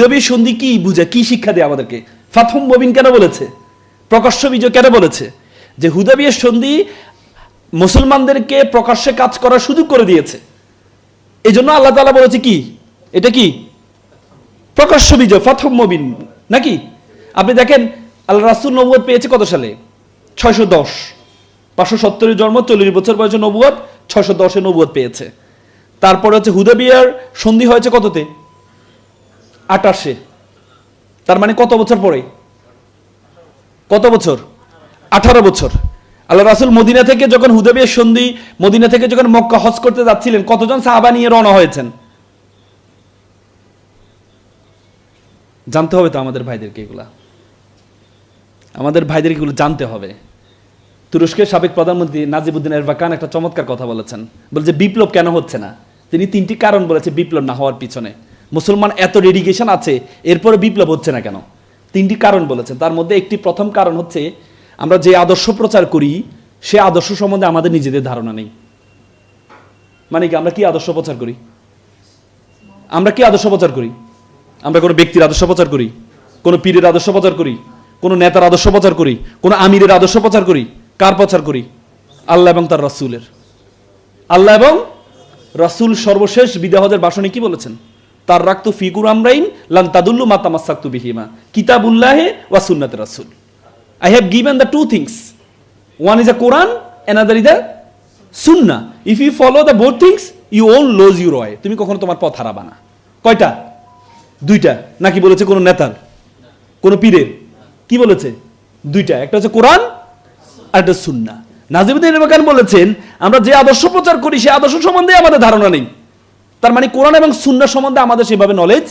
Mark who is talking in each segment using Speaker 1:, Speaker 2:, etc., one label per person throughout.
Speaker 1: হুদায়বিয়া সন্ধি কি বুঝে, কি শিক্ষা দেয় আমাদেরকে? ফাতহুম মুবিন কেন বলেছে? প্রকাশ্য বিজয় কেন বলেছে? যে হুদায়বিয়া সন্ধি মুসলমানদেরকে প্রকাশ্যে কাজ করার সুযোগ করে দিয়েছে। এই জন্য আল্লাহ তাআলা বলেছে কি, এটা কি প্রকাশ্য বিজয়, ফাতহুম মুবিন নাকি? আপনি দেখেন আল্লাহ রাসূল নবুয়ত পেয়েছে কত সালে? 610, 570 জন্ম, 40 বছর বয়সে নবুয়ত, 610 নবুয়ত পেয়েছে। তারপরে হচ্ছে হুদায়বিয়ার সন্ধি হয়েছে কততে? 28। তার মানে কত বছর পরে? কত বছর? 18 বছর। আল্লাহ রাসূল মদিনা থেকে যখন হুদায়বিয়ার সন্ধি, মদিনা থেকে যখন মক্কা হজ করতে যাচ্ছিলেন, কতজন সাহাবা নিয়ে রওনা হয়েছেন? জানতে হবে তো আমাদের ভাইদেরকে, এগুলা আমাদের ভাইদেরকে এগুলো জানতে হবে। তুরস্কের সাবেক প্রধানমন্ত্রী নাজিবউদ্দিন এরবাকান একটা চমৎকার কথা বলেছেন, বলছে বিপ্লব কেন হচ্ছে না? তিনি 3টি কারণ বলেছে বিপ্লব না হওয়ার পিছনে। মুসলমান এত ডেডিকেশন আছে, এরপরে বিপ্লব হচ্ছে না কেন? 3টি কারণ বলেছেন। তার মধ্যে একটি প্রথম কারণ হচ্ছে আমরা যে আদর্শ প্রচার করি সে আদর্শ সম্বন্ধে আমাদের নিজেদের ধারণা নেই। মানে কি, আমরা কি আদর্শ প্রচার করি? আমরা কি আদর্শ প্রচার করি? আমরা কোনো ব্যক্তির আদর্শ প্রচার করি, কোনো পীরের আদর্শ প্রচার করি, কোনো নেতার আদর্শ প্রচার করি, কোনো আমিরের আদর্শ প্রচার করি? কার প্রচার করি? আল্লাহ এবং তার রাসূলের। আল্লাহ এবং রাসূল সর্বশেষ বিদায় হজের ভাষণে কি বলেছেন? তার রাখতু ফিকুর আমরাইন লান তাদুল্লু মা তামাসসাকতু বিহিমা কিতাবুল্লাহি ওয়া সুন্নাত রাসূল। I have given the two things. One is a Quran, another is a Sunnah. If you follow the both things, you won't lose your way. তুমি কখনো তোমার পথ হারাবা না। কয়টা? 2টা নাকি বলেছে কোন নেতার, কোন পীরের? কি বলেছে? 2টা, একটা হচ্ছে কোরআন আর একটা সুন্নাহ। নাজিবউদ্দিন এরবাকান বলেছেন আমরা যে আদর্শ প্রচার করি সেই আদর্শ সম্বন্ধে আমাদের ধারণা নেই। তার মানে কোরআন এবং সুন্নাহ সম্বন্ধে আমাদের সেভাবে নলেজ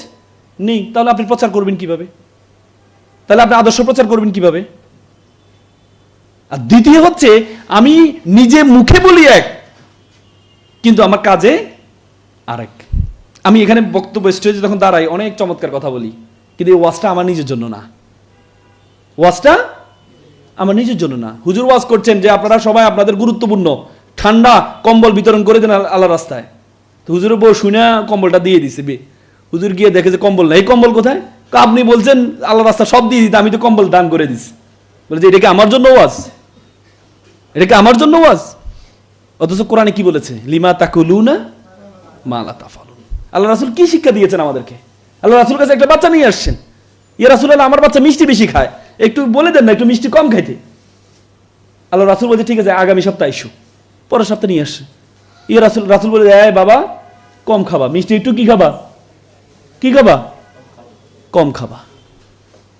Speaker 1: নেই। তাহলে আপনি প্রচার করবেন কিভাবে? তাহলে আপনি আদর্শ প্রচার করবেন কিভাবে? আর দ্বিতীয় হচ্ছে আমি নিজে মুখে বলি এক, কিন্তু আমার কাজে আরেক। আমি এখানে বক্তব্য স্টেজে যখন দাঁড়াই অনেক চমৎকার কথা বলি, কিন্তু এই ওয়াজটা আমার নিজের জন্য না। ওয়াজটা আমার নিজের জন্য না। হুজুর ওয়াজ করছেন যে আপনারা সবাই আপনাদের গুরুত্বপূর্ণ ঠান্ডা কম্বল বিতরণ করে দেন আল্লাহ রাস্তায়। তো হুজুরের বউ শুনে কম্বলটা দিয়ে দিছে। হুজুর গিয়ে দেখে যে কম্বল নাই। কম্বল কোথায়? আপনি বলছেন আল্লাহ রাস্তা সব দিয়ে দিতে, আমি তো কম্বল দান করে দিছি। বলে যে এটা কি আমার জন্য ওয়াজ? এটা কি আমার জন্য ওয়াজ? অথচ কোরআনে কি বলেছে? লিমা তাকুলুনা মা লা তাফালুন। আল্লাহ রাসূল কি শিক্ষা দিয়েছেন আমাদেরকে? আল্লাহ রাসূল কাছে একটা বাচ্চা নিয়ে আসছেন, ইয়া রাসূলুল্লাহ আমার বাচ্চা মিষ্টি বেশি খায়, একটু বলে দেন না একটু মিষ্টি কম খাইতে। আল্লাহ রাসূল বলছে ঠিক আছে আগামী সপ্তাহে এসো। পরের সপ্তাহে নিয়ে আসছে। ইয়া রাসূল বলে এই বাবা কম খাবা, মিষ্টি একটু কি খাবা? কি খাবা? কম খাবা।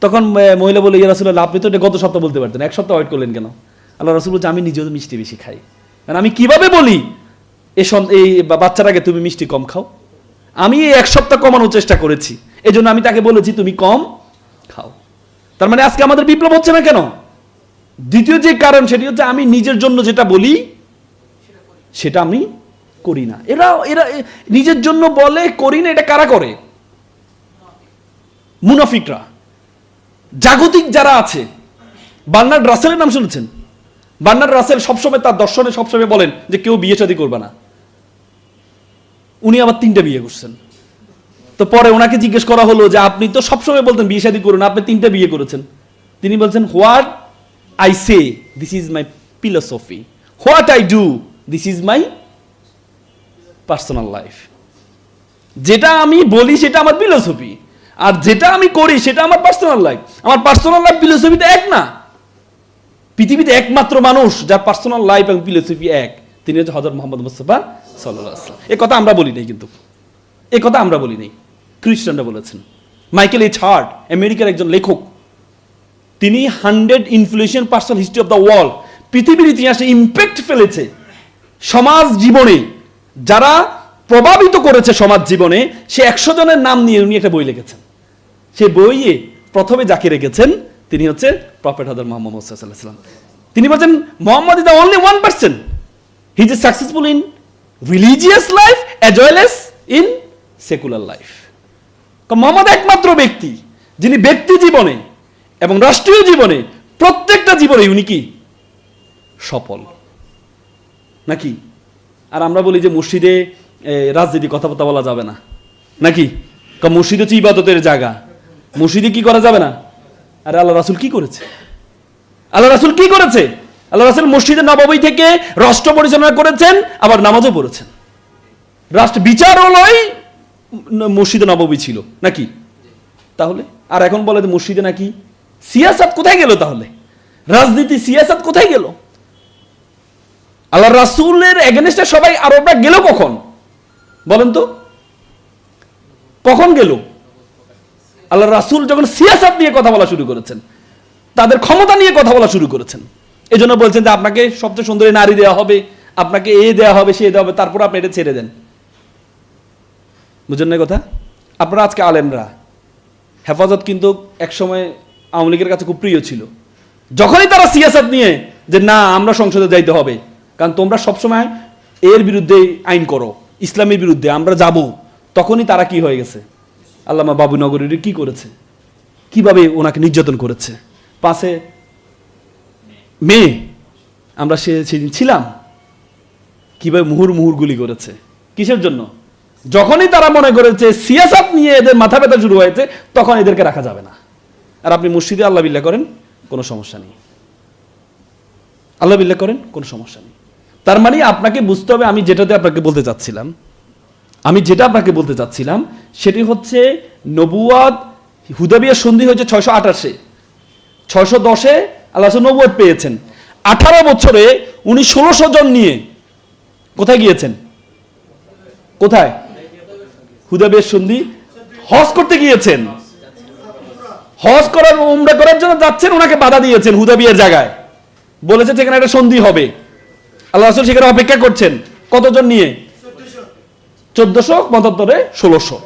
Speaker 1: তখন মহিলা বলে ইয়া রাসূলুল্লাহ আপনি তো এটা গত সপ্তাহ বলতে পারতেন, এক সপ্তাহ ওয়েট করলেন কেন? আল্লাহ রাসূল বলছে আমি নিজেও মিষ্টি বেশি খাই, কারণ আমি কিভাবে বলি এই বাচ্চাটাকে তুমি মিষ্টি কম খাও? আমি এই এক সপ্তাহ কমানোর চেষ্টা করেছি, এই জন্য আমি তাকে বলেছি তুমি কম খাও। তার মানে আজকে আমাদের বিপ্লব হচ্ছে না কেন? দ্বিতীয় যে কারণ সেটি হচ্ছে আমি নিজের জন্য যেটা বলি সেটা আমি করি না। এরা নিজের জন্য বলে করি না, এটা কারা করে? মুনাফিকরা, জাগতিক যারা আছে। বার্নার্ড রাসেলের নাম শুনেছেন? বার্নার্ড রাসেল সবসময় তার দর্শনে সবসময় বলেন যে কেউ বিয়ে শাদী করবে না। উনি আবার 3টা বিয়ে করছেন। তো পরে ওনাকে জিজ্ঞেস করা হলো যে আপনি তো সবসময় বলতেন বিয়ে শাদী করুন, আপনি 3টা বিয়ে করেছেন। তিনি বলছেন what I say this is my philosophy, what I do this is my personal life. যেটা আমি বলি সেটা আমার ফিলোসফি, আর যেটা আমি করি সেটা আমার পার্সোনাল লাইফ। আমার পার্সোনাল লাইফ ফিলোসফিতে এক না। পৃথিবীতে একমাত্র মানুষ যার পার্সোনাল লাইফ এবং ফিলোসফি এক, তিনি হচ্ছে হযরত মুহাম্মদ মুস্তাফা সাল্লাল্লাহু আলাইহি ওয়াসাল্লাম। এই কথা আমরা বলি নাই, কিন্তু এই কথা আমরা বলি নাই, খ্রিস্টানরা বলেছেন। মাইকেল এইচ হার্ট আমেরিকার একজন লেখক, তিনি 100 influential person history of the world, পৃথিবীর ইতিহাসে ইম্প্যাক্ট ফেলেছে সমাজ জীবনে, যারা প্রভাবিত করেছে সমাজ জীবনে, সে 100 জনের নাম নিয়ে উনি একটা বই লিখেছেন। সে বইয়ে প্রথমে যাকে রেখেছেন তিনি হচ্ছে প্রফেট হযরত মুহাম্মদ সাল্লাল্লাহু আলাইহি ওয়াসাল্লাম। তিনি বলেন Muhammad is the only one person, he is successful in religious life as well as in secular life. Muhammad একমাত্র ব্যক্তি যিনি ব্যক্তি জীবনে এবং রাষ্ট্রীয় জীবনে প্রত্যেকটা জীবনে উনি কি সফল নাকি? আর আমরা বলি যে মসজিদে রাজনীতি কথাবার্তা বলা যাবে না নাকি? মসজিদ হচ্ছে ইবাদতের জায়গা, মসজিদে কি করা যাবে না? আরে আল্লাহ রাসূল কি করেছে? আল্লাহ রাসূল কি করেছে? আল্লাহ রাসূল মসজিদে নববী থেকে রাষ্ট্র পরিচালনা করেছেন, আবার নামাজও পড়েছেন। রাষ্ট্র বিচারালয় মসজিদে নববী ছিল নাকি? তাহলে আর এখন বলে যে মসজিদে নাকি সিয়াসাত কোথায় গেল? তাহলে রাজনীতি সিয়াসাত কোথায় গেল? আল্লাহ রাসূলের এগেনস্টে সবাই আরবরা গেল কখন বলেন তো? কখন গেল? আল্লাহ রাসূল যখন সিয়াসাত নিয়ে কথা বলা শুরু করেছেন, তাদের ক্ষমতা নিয়ে কথা বলা শুরু করেছেন, এই জন্য বলছেন যে আপনাকে সবচেয়ে সুন্দরী নারী দেওয়া হবে, আপনাকে এ দেওয়া হবে, সে দেওয়া হবে, তারপর আপনি এটা ছেড়ে দেন। বুঝলেন না কথা? আপনারা আজকে আলেমরা, হেফাজত কিন্তু একসময় আওয়ামী লীগের কাছে খুব প্রিয় ছিল। যখনই তারা সিয়াসাত নিয়ে যে না আমরা সংসদে যাইতে হবে, কারণ তোমরা সবসময় এর বিরুদ্ধে আইন করো, ইসলামের বিরুদ্ধে আমরা যাব, তখনই তারা কি হয়ে গেছে? আল্লামা বাবু নগরীর কি করেছে, কিভাবে ওনাকে নির্যাতন করেছে। 5 মে আমরা সেদিন ছিলাম, কিভাবে মুহুর মুহুর গুলি করেছে। কিসের জন্য? যখনই তারা মনে করেছে সিয়াসাত নিয়ে এদের মাথা ব্যথা শুরু হয়েছে, তখন এদেরকে রাখা যাবে না। আর আপনি মসজিদে আল্লাহ বিল্লাহ করেন, কোনো সমস্যা নেই। আল্লাহ বিল্লাহ করেন, কোনো সমস্যা নেই। তার মানে আপনাকে বুঝতে হবে, আমি যেটা আপনাকে বলতে চাচ্ছিলাম সেটি হচ্ছে নবুয়াত, হুদাবিয়া সন্ধি হয়েছে 628-এ, 610-এ আল্লাহ রাসূল নবুয়াত পেয়েছেন। 18 বছরে উনি 1600 জন নিয়ে কোথায় গিয়েছেন? কোথায়? হুদাবিয়ার সন্ধি হজ করতে গিয়েছেন। হজ করার উমরা করার জন্য যাচ্ছেন, ওনাকে বাধা দিয়েছেন হুদাবিয়ার জায়গায়, বলেছে সেখানে একটা সন্ধি হবে। আল্লাহ রাসূল সেখানে অপেক্ষা করছেন কতজন নিয়ে? 1475-এ 1600।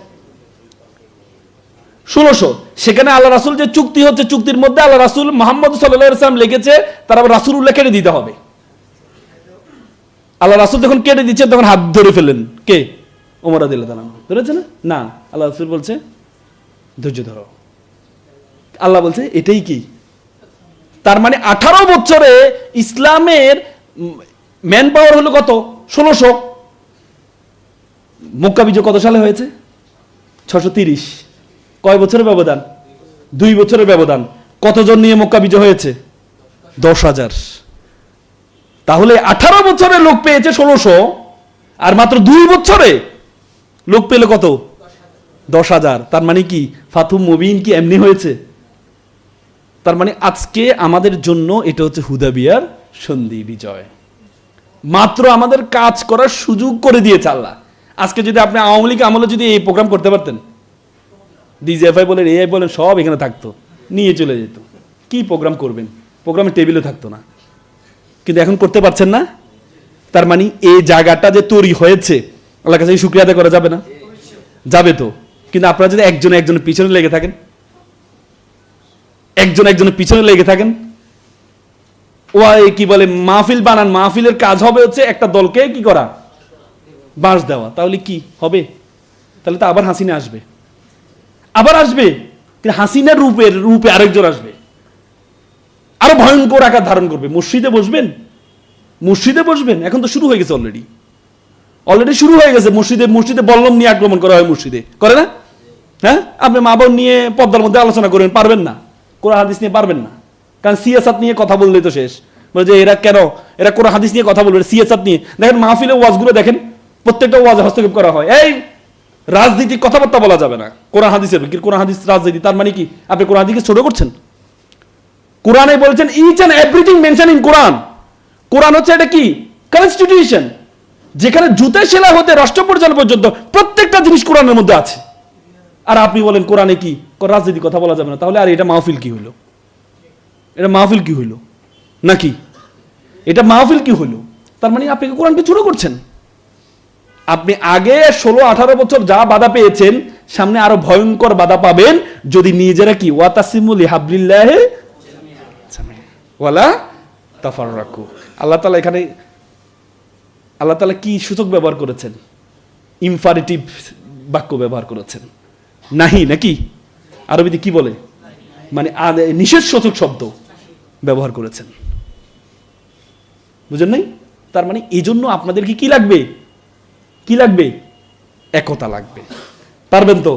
Speaker 1: সেখানে আল্লাহ রাসূল যে চুক্তি হচ্ছে, চুক্তির মধ্যে আল্লাহ রাসূল মুহাম্মদ সাল্লাল্লাহু আলাইহি ওয়াসাল্লাম লিখেছে তার আবার রাসূলুল্লাহ কেটে দিতে হবে। আল্লাহ রাসূল যখন কেটে দিচ্ছেন তখন হাত ধরে ফেলেন কে? ওমর রাদিয়াল্লাহু তাআলা ধরেছে না? না, আল্লাহ রাসূল বলছে ধৈর্য ধরো। আল্লাহ বলছে এটাই কি? তার মানে 18 বছরে ইসলামের ম্যান পাওয়ার হলো কত? 1600। মক্কা বিজয় কত সালে হয়েছে? 630। কয় বছরের ব্যবধান? 2 বছরের ব্যবধান। কতজন নিয়ে মক্কা বিজয় হয়েছে? 10,000। তাহলে 18 বছরে লোক পেয়েছে 1600, আর মাত্র 2 বছরে লোক পেলে কত? 10,000। তার মানে কি ফাতহু মুবিন কি এমনি হয়েছে? তার মানে আজকে আমাদের জন্য এটা হচ্ছে হুদাবিয়ার সন্ধি, বিজয়। মাত্র আমাদের কাজ করার সুযোগ করে দিয়েছে আল্লাহ। আজকে যদি আপনি আওয়ামী লীগ আমলে যদি এই প্রোগ্রাম করতে পারতেন, ডিজিএফআই বলেন, এআই বলেন, সব এখানে থাকতো, নিয়ে চলে যেত। কি প্রোগ্রাম করবেন? প্রোগ্রামের টেবিলে থাকতো না। কিন্তু এখন করতে পারছেন না। তার মানে এই জায়গাটা যে তৈরি হয়েছে, আল্লাহর কাছে শুকরিয়া আদায় করা যাবে না? যাবে তো। কিন্তু আপনারা যদি একজনের পিছনে লেগে থাকেন, একজনের পিছনে লেগে থাকেন, ও কি বলে মাহফিল বানান, মাহফিলের কাজ হবে হচ্ছে একটা দলকে কি করা? বাঁশ দেওয়া। তাহলে কি হবে? তাহলে তো আবার হাসিনা আসবে, কিন্তু হাসিনার রূপে আরেকজন আসবে, আরো ভয়ঙ্কর আকার ধারণ করবে। মসজিদে বসবেন। এখন তো শুরু হয়ে গেছে, অলরেডি শুরু হয়ে গেছে। মসজিদে বল্লম নিয়ে আক্রমণ করা হয়, মসজিদে করে না? হ্যাঁ, আপনি মা বোন নিয়ে পর্দার মধ্যে আলোচনা করেন, পারবেন না। কোরআন হাদিস নিয়ে পারবেন না, কারণ সিয়াসাত নিয়ে কথা বললেই তো শেষ। বলে যে এরা কোরআন হাদিস নিয়ে কথা বলবে, সিয়াসাত নিয়ে। দেখেন মাহফিলে ওয়াজগুলো দেখেন, প্রত্যেকটা ওয়াজে হস্তক্ষেপ করা হয়। এই রাজনীতি কথাবার্তা বলা যাবে না কোরআন হাদিসের। কোরআন হাদিস রাজনীতি, তার মানে কি আপনি কোরআন হাদিসকে ছোট করছেন? কোরআনে বলেছেন each and everything mention in Quran. Quran হচ্ছে এটা কি? কনস্টিটিউশন, যেখানে জুতায় সেলা হতে রাষ্ট্র পরিচালনা পর্যন্ত প্রত্যেকটা জিনিস কোরআনের মধ্যে আছে। আর আপনি বলেন কোরআনে কি রাজনীতি কথা বলা যাবে না? তাহলে আর এটা মাহফিল কি হইলো? নাকি এটা মাহফিল কি হইলো? তার মানে আপনি কোরআনকে ছোট করছেন। আপনি আগে 16-18 বছর যা বাধা পেয়েছেন, সামনে আরো ভয়ঙ্কর বাধা পাবেন যদি নিজেরা কি ওয়াতাসিমু লিহাবলিল্লাহি ওয়ালা তাফাররাকু। আল্লাহ তাআলা কি সূচক ব্যবহার করেছেন? ইমপারেটিভ বাক্য ব্যবহার করেছেন, নাকি আরবিতে কি বলে, মানে নিষেধ সূচক শব্দ ব্যবহার করেছেন। বুঝেন নাই? তার মানে এই জন্য আপনাদেরকে কি লাগবে? একতা লাগবে। পারবেন তো?